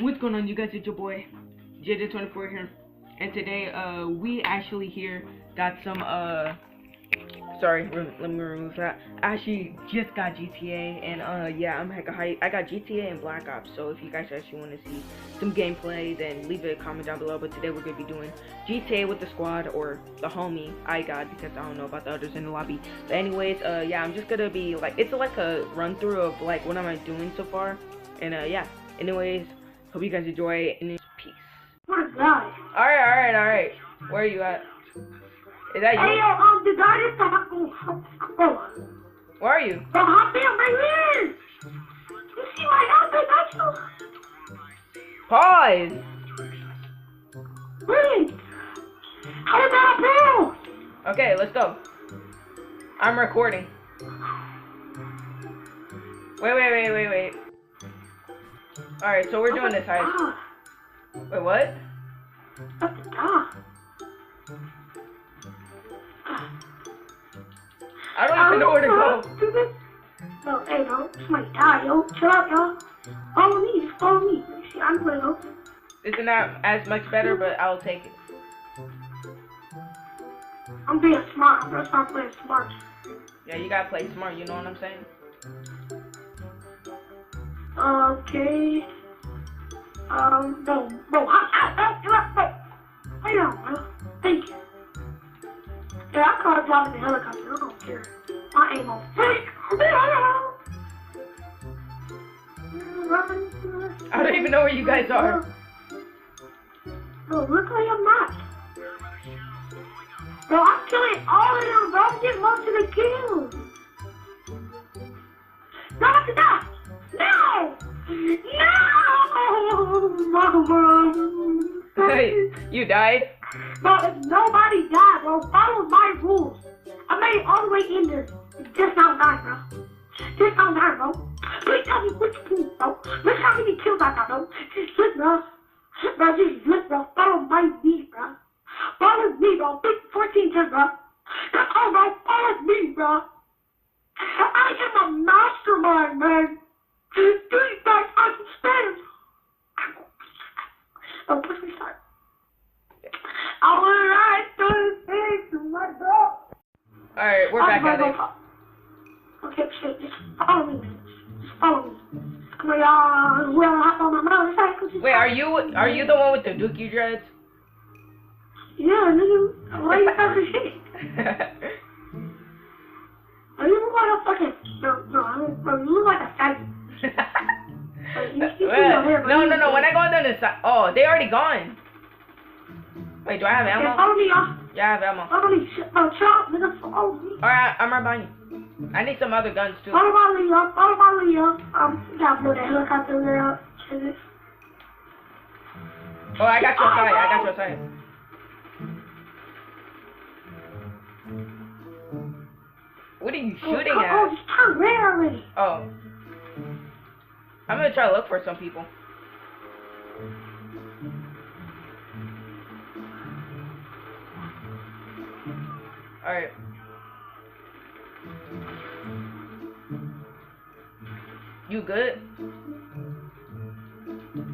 What's going on, you guys? It's your boy JJ24 here, and today we actually here got some sorry, let me remove that. I actually just got GTA, and yeah, I'm hecka hype. I got GTA and Black Ops, so if you guys actually want to see some gameplay, then leave a comment down below. But today we're gonna be doing GTA with the squad, or the homie I got, because I don't know about the others in the lobby. But anyways, yeah, I'm just gonna be like, it's like a run through of like what am I doing so far, and yeah. Anyways, hope you guys enjoy, and peace. What guy? Alright. Where are you at? Is that you? Hey, the guy is the Where are you? The hot man right here! You see my outfit, Pause! Wait! How about bro? Okay, let's go. I'm recording. Wait. Alright, so we're doing this heist. Wait, what? That's the dog. I don't even know where to go. No, hey, bro, it's my guy, yo. Chill out, y'all. Follow me, just follow me. You see, I'm little. Isn't that as much better, but I'll take it. I'm being smart. I'm gonna start playing smart. Yeah, you gotta play smart, you know what I'm saying? Okay. Bro, wait on, bro. Thank you. Yeah, I call driving the helicopter. I don't care. I ain't gonna freak. I don't even know where you guys are. Bro, look like I'm not. Bro, I'm killing all of them, bro. I'm getting most of the kills. Not to die. No! Mama! Hey, you died? Bro, if nobody died, bro, follow my rules. I made it all the way in there. Just not die, bro. Just not die, bro. Please tell me which pool, bro. Look how many kills I got, bro. Just look, bro. Bro, just look, bro. Follow my lead, bro. Follow me, bro. Big 14 kills, bro. That's all, bro. Follow me, bro. I am a mastermind, man. These guys understand. Oh, push me start. I will ride through the things to my dog. Alright, we're back at it. Okay, shit, just follow me, man. Just follow me. Come on, y'all. We'll hop on my motorcycle. Wait, are you the one with the dookie dreads? Yeah, nigga. Why you talking shit? Are you look like a fucking... Bro, you look like a faggot. No. When I go on the side... Oh, they already gone. Wait, do I have ammo? Yeah, follow me, y'all. Yeah, I have ammo. Follow me. Bro, chill out, nigga. Follow me. Alright, I'm right behind you. I need some other guns, too. Follow my lead, y'all. Follow my lead, y'all. You gotta blow that helicopter there out. Oh, I got your side. What are you shooting at? Oh, just turn red already. Oh. I'm gonna try to look for some people. Alright. You good?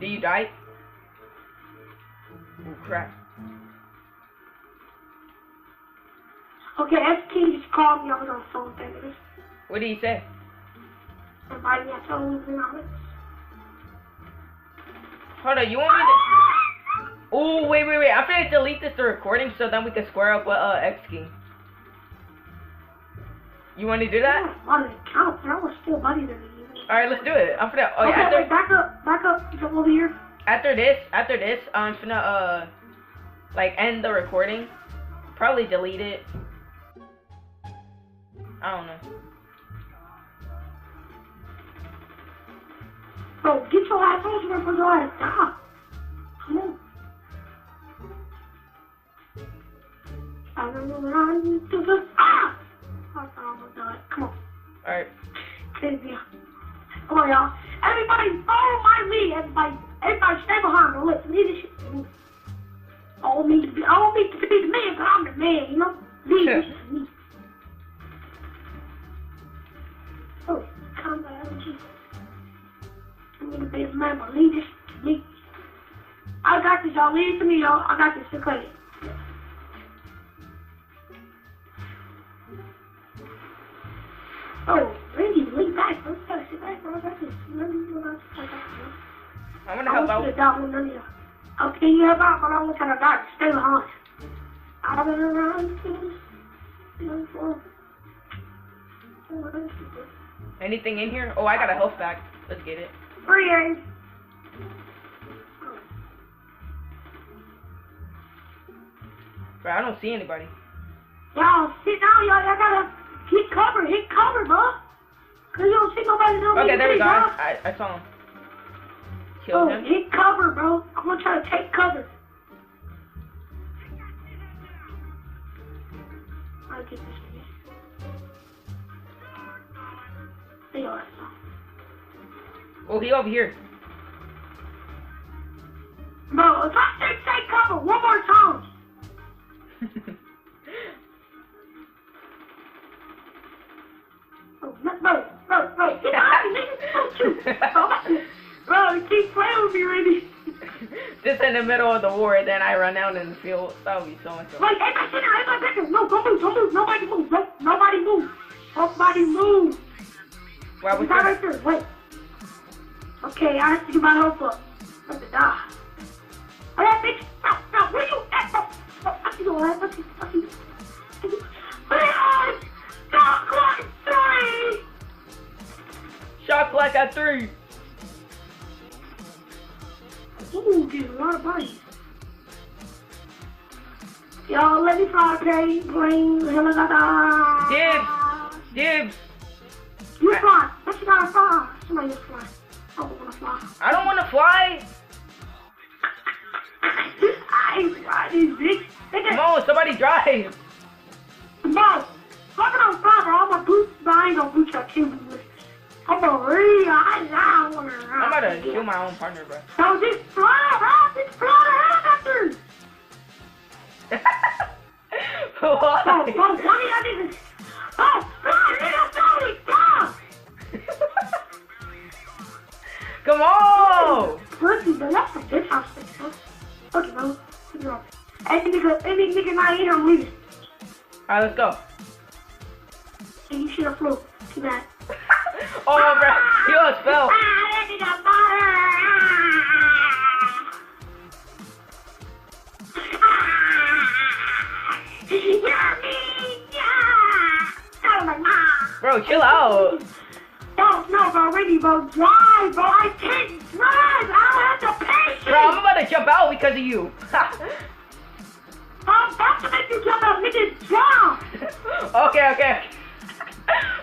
Did you die? Oh crap. Okay, ST just called me. I was on the phone with them. What did he say? Somebody has to lose it on it. Hold on, you want me to... Oh, wait. I'm gonna delete this to recording so then we can square up with X King. You want to do that? I wanted to count, but I was still money than you. Alright, let's do it. I'm finna... Oh, okay, after... wait, back up. Come over here. After this, I'm finna, like, end the recording. Probably delete it. I don't know. Bro, get your ass over here for your ass. Stop. Come on. I don't know what I need to do. Ah! I almost died. Come on. Alright. Crazy. Come on, y'all. Everybody follow my lead. Everybody stay behind me. Listen, lead this shit to me. I don't need to be the man, but I'm the man, you know? Lead this to me. Oh, come on, I'm gonna be the man, but lead this to me. I got this, y'all. Leave it to me, y'all. I got this. Okay. Oh, Randy, lean back, bro. You gotta sit back, bro. I got this. I'm gonna help out. Okay, you help out, but I'm gonna try to die. Stay behind. Anything in here? Oh, I got a health pack. Let's get it. Free aim. Bro, I don't see anybody. Y'all, sit down, y'all. Y'all gotta hit cover, bro. Cause you don't see nobody. Okay, there we go. I saw him. Killed him. Hit cover, bro. I'm gonna try to take cover. I'll get this one. There you are. Oh, he over here. Bro, if I say take cover one more time. Bro, get out of here, nigga. Bro, you keep playing with me, Randy. Just in the middle of the war, then I run out in the field. That would be so much fun. Wait, hey, my business. No, don't move. Nobody move. Nobody move. Why was right there? Wait. Okay, I have to get my help up. I'm gonna die. Oh, that bitch. No, where you at? No, I see your ass. I see. Shot clock 3. Shot clock at 3. Ooh, getting a lot of bodies. Y'all, let me fly, okay? Plane, helicopter. Dibs. You fly. What you gotta fly? Somebody else fly. I don't wanna fly. I don't wanna fly. I ain't flying, bitch. Come on, somebody drive. Bro, fucking on fire, bro. I'm a boot, but I ain't gonna boot your kid with. I'm a real, I wanna run. I'm about to kill my own partner, bro. No, just fly, bro. Just fly the helicopter. Why? Bro, funny, I didn't. Oh, nigga, stop. Come on. Pussy, bro. That's a bitch house, bro. Okay, bro. Any nigga not here, I'm leaving. Alright, let's go. Hey, you should have flew. Too bad. Oh, bro. He almost fell. That nigga fire. Bro, chill out. No, bro, ready, bro. Drive, bro. I can't drive. I don't have the patience. Bro, I'm about to jump out because of you. I'm about to make you jump out, nigga. Drive. Okay.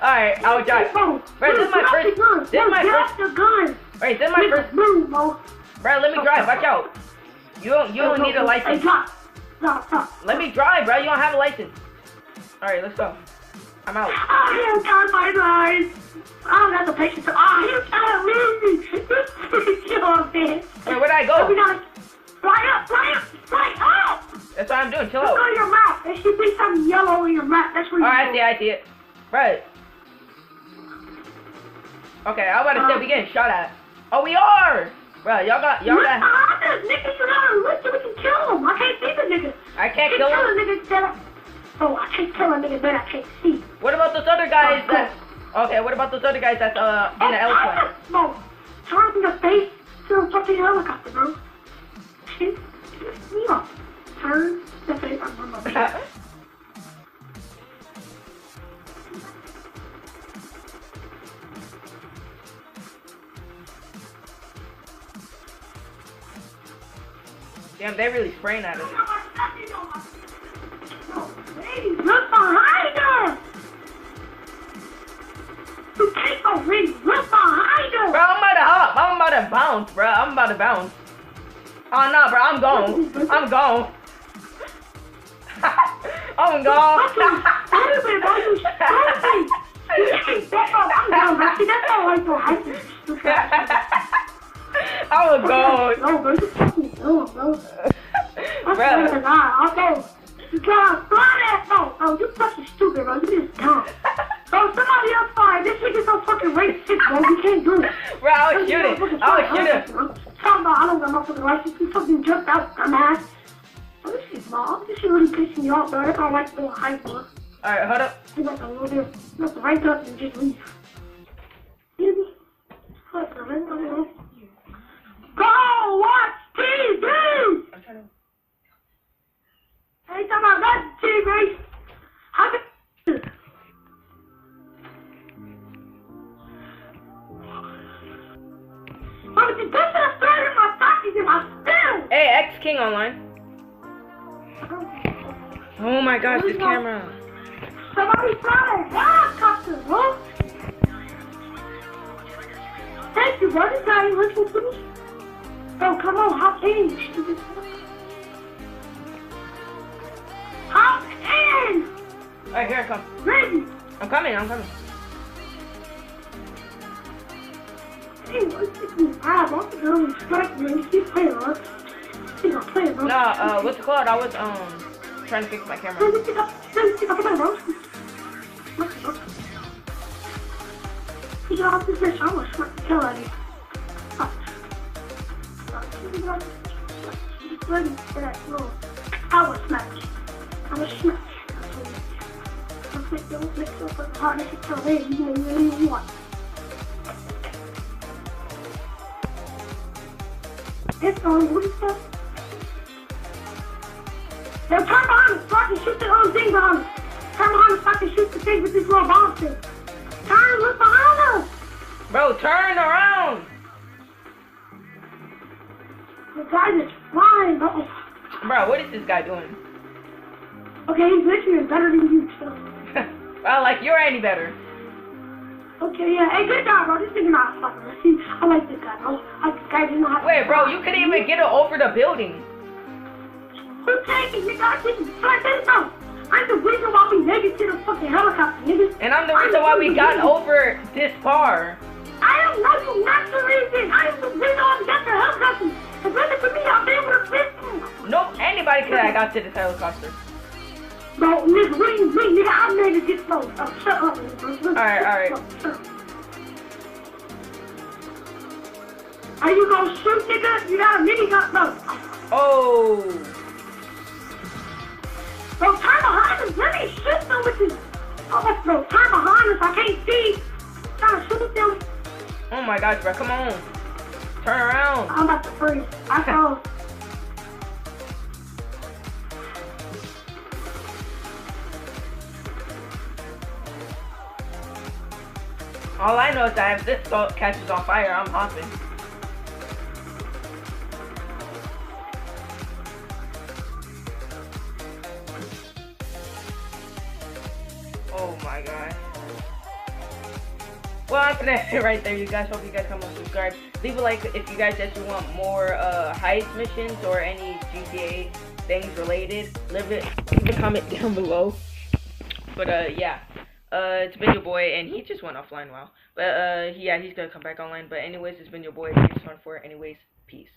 Alright, I'll drive. Bro, this is my first. This is my first. Gun. Wait, this is my first. Move, bro. Bro, let me drive. Watch out. You don't need a license. Hey, stop. Let me drive, bro. You don't have a license. Alright, let's go. I'm out. I am done my life. I don't have the patience to. You gotta leave me. You know what I'm saying? Wait, where'd I go? We gotta fly up. That's what I'm doing. Chill Look out. on your map. There should be some yellow on your map. That's where you go. I see it. Right. Okay, I'm about to say we getting shot at. Oh, we are. Bro, y'all got. Nigga, you gotta look so we can kill him. I can't see the nigga. I can't kill him. Oh, I can't kill a nigga that I can't see. What about those other guys that? Okay, what about those other guys that's in the airplane? No, turn in the face to a fucking helicopter, bro. Shit, me up. Turn the face. I'm on my Damn, they really spraying at us. Hey, look behind us! You can't go really look behind us! Bro, I'm about to hop. I'm about to bounce, bro. I'm about to bounce. Oh, no, bro. I'm gone. I'm gone. I'm gone. I was gone. No, bro. You fucking dumb, bro. I swear to God. Okay. God, fly that phone. Oh, you fucking stupid, bro. You just dumb. Bro, somebody else fire. This shit is so fucking racist, bro. You can't do it. Bro, I was shooting. Talking about, I don't know. motherfucking license. You fucking jumped out, dumbass. Oh, this shit, mom. This shit really pissing me off, bro. That's all I like to go high for. Alright, hold up. You got to go there. You have to rank up and just leave. Hear me? Hold on. Go watch TV! I'm trying to... Hey, talking about that TV. How the... Mama, this is a thread in my pocket in my still! Hey, X King online. Oh my gosh, this camera. Somebody fly a helicopter, bro! Thank you, bro. This guy ain't listening to me. Bro, come on, hop in, you stupid. Hop in! Alright, here I come. Ready? I'm coming. Hey, what's this? I'm going to strike me. Keep playing, bro. Keep on playing, bro. Nah, what's it called? I was, trying to fix my camera. Let me pick up, bro. You get off this bitch, I'm gonna smack the hell out of you. Ready for that roll. I will smack you. I will smack you. Don't make yourself hard as you tell me you really want. It's on, what is that? Now turn behind us so I can shoot the thing behind us. Turn behind us so I can shoot the thing with this little bomb thing. Turn, look behind us. Bro, turn around. The guy is flying, bro. Bro, what is this guy doing? Okay, he's literally better than you, so. Well, like, you're any better. Okay, yeah. Hey, good job, bro. This nigga not fucking. See, I like this guy, bro. I like this guy. Doesn't know how to. Wait, bro, you couldn't even get it over the building. Who taking nigga? I didn't fly this, bro. I'm the reason why we made it to the fucking helicopter, nigga. And I'm the reason why we got over this far. I don't know you, not the reason. I am the reason why we got the helicopter. If it wasn't for me, I'd be able to fit you. Nope, anybody could have got to this helicopter. Bro, nigga, what do you mean, nigga? I made it this close. Oh, shut up, nigga. Alright. Are you gonna shoot, nigga? You got a minigun? No. Oh. Bro, turn behind us. Let me shoot them with this. Oh, bro, turn behind us. I can't see. Trying to shoot them. Oh my gosh, bro, come on. Turn around. I'm about to freeze. I froze. All I know is that if this boat catches on fire, I'm hopping. Oh my god. Well, I'm gonna end it right there, you guys. Hope you guys come and subscribe. Leave a like if you guys actually want more heist missions or any GTA things related. Leave a comment down below. But yeah. It's been your boy, and he just went offline, wow. But, yeah, he's gonna come back online. But anyways, it's been your boy, PS1 for anyways, peace.